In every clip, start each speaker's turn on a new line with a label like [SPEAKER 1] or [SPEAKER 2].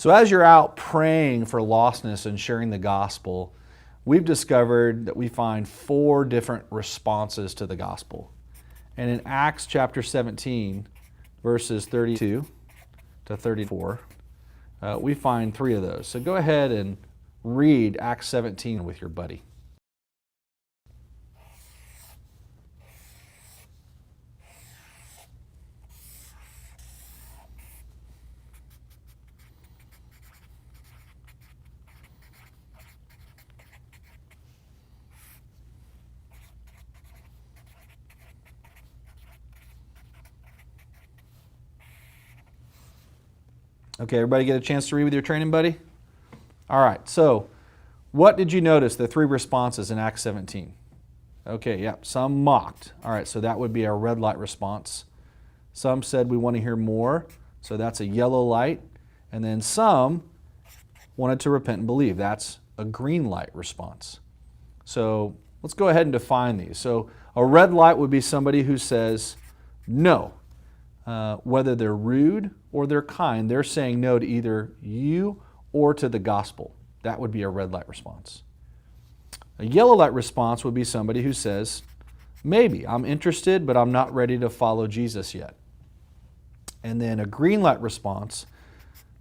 [SPEAKER 1] So as you're out praying for lostness and sharing the gospel, we've discovered that we find 4 different responses to the gospel. And in Acts chapter 17, verses 32 to 34, we find 3 of those. So go ahead and read Acts 17 with your buddy. Okay, everybody get a chance to read with your training buddy? All right, so what did you notice, the 3 responses in Acts 17? Okay, yeah, some mocked. All right, so that would be our red light response. Some said we want to hear more, so that's a yellow light. And then some wanted to repent and believe. That's a green light response. So let's go ahead and define these. So a red light would be somebody who says no. Whether they're rude or they're kind, they're saying no to either you or to the gospel. That would be a red light response. A yellow light response would be somebody who says, maybe, I'm interested, but I'm not ready to follow Jesus yet. And then a green light response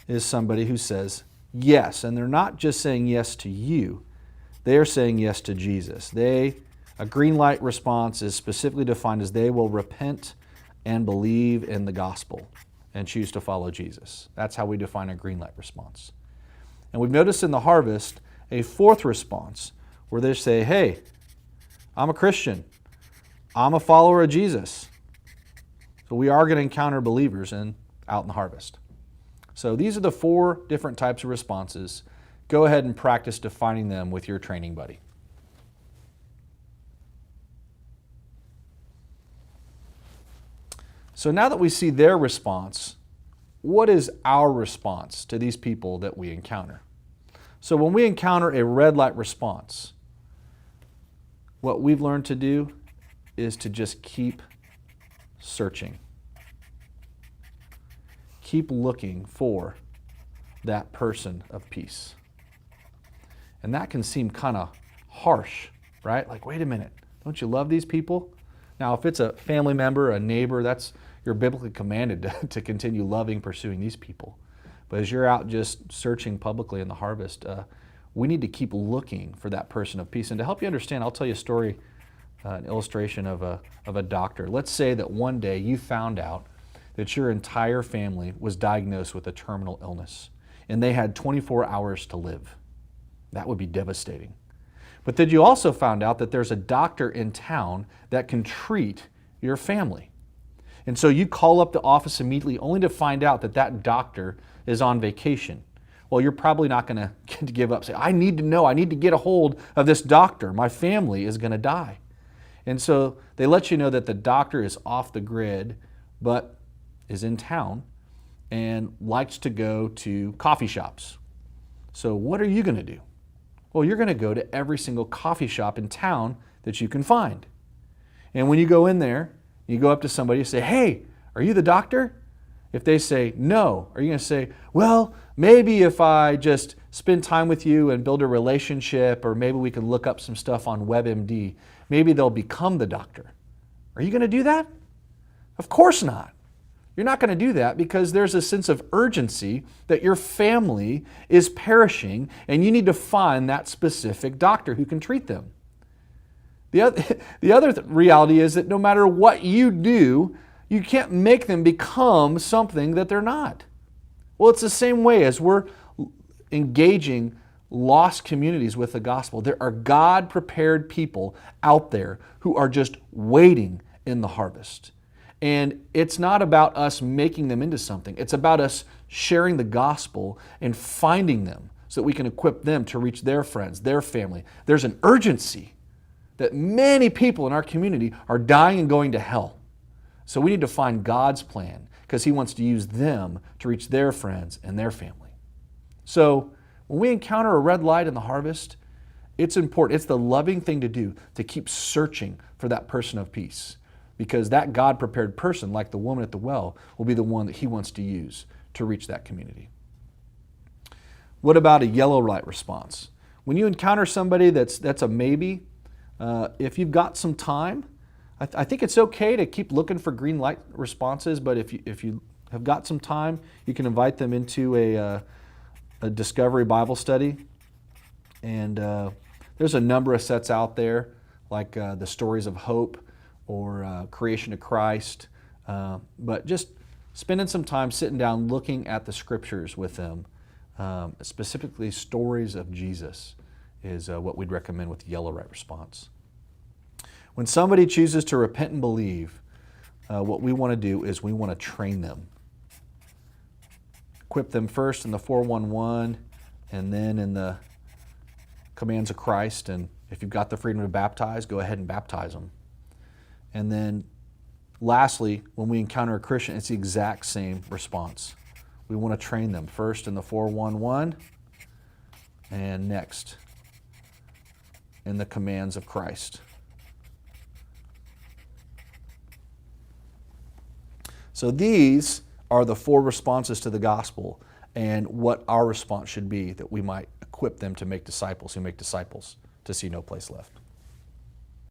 [SPEAKER 1] is somebody who says yes, and they're not just saying yes to you, they are saying yes to Jesus. A green light response is specifically defined as they will repent and believe in the gospel and choose to follow Jesus. That's how we define a green light response. And we've noticed in the harvest a 4th response where they say, hey, I'm a Christian. I'm a follower of Jesus. So we are going to encounter believers out in the harvest. So these are the 4 different types of responses. Go ahead and practice defining them with your training buddy. So now that we see their response, what is our response to these people that we encounter? So when we encounter a red light response, what we've learned to do is to just keep searching. Keep looking for that person of peace. And that can seem kind of harsh, right? Like, wait a minute, don't you love these people? Now, if it's a family member, a neighbor, you're biblically commanded to continue loving, pursuing these people. But as you're out just searching publicly in the harvest, we need to keep looking for that person of peace. And to help you understand, I'll tell you a story, an illustration of a doctor. Let's say that one day you found out that your entire family was diagnosed with a terminal illness, and they had 24 hours to live. That would be devastating. But then you also found out that there's a doctor in town that can treat your family. And so you call up the office immediately only to find out that that doctor is on vacation. Well, you're probably not going to give up. Say, I need to know, I need to get a hold of this doctor. My family is going to die. And so they let you know that the doctor is off the grid, but is in town and likes to go to coffee shops. So what are you going to do? Well, you're going to go to every single coffee shop in town that you can find. And when you go in there, you go up to somebody and say, hey, are you the doctor? If they say no, are you going to say, well, maybe if I just spend time with you and build a relationship, or maybe we can look up some stuff on WebMD, maybe they'll become the doctor. Are you going to do that? Of course not. You're not going to do that because there's a sense of urgency that your family is perishing and you need to find that specific doctor who can treat them. The other reality is that no matter what you do, you can't make them become something that they're not. Well, it's the same way as we're engaging lost communities with the gospel. There are God-prepared people out there who are just waiting in the harvest. And it's not about us making them into something. It's about us sharing the gospel and finding them so that we can equip them to reach their friends, their family. There's an urgency that many people in our community are dying and going to hell. So we need to find God's plan because He wants to use them to reach their friends and their family. So when we encounter a red light in the harvest, it's important. It's the loving thing to do to keep searching for that person of peace. Because that God-prepared person, like the woman at the well, will be the one that He wants to use to reach that community. What about a yellow light response? When you encounter somebody that's a maybe, if you've got some time, I think it's okay to keep looking for green light responses, but if you have got some time, you can invite them into a Discovery Bible study. And there's a number of sets out there, like the Stories of Hope or Creation of Christ. But just spending some time sitting down looking at the scriptures with them, specifically stories of Jesus, is what we'd recommend with the yellow light response. When somebody chooses to repent and believe, what we want to do is we want to train them. Equip them first in the 411 and then in the commands of Christ. And if you've got the freedom to baptize, go ahead and baptize them. And then lastly, when we encounter a Christian, it's the exact same response. We want to train them first in the 411 and next in the commands of Christ. So these are the 4 responses to the gospel and what our response should be, that we might equip them to make disciples who make disciples to see no place left.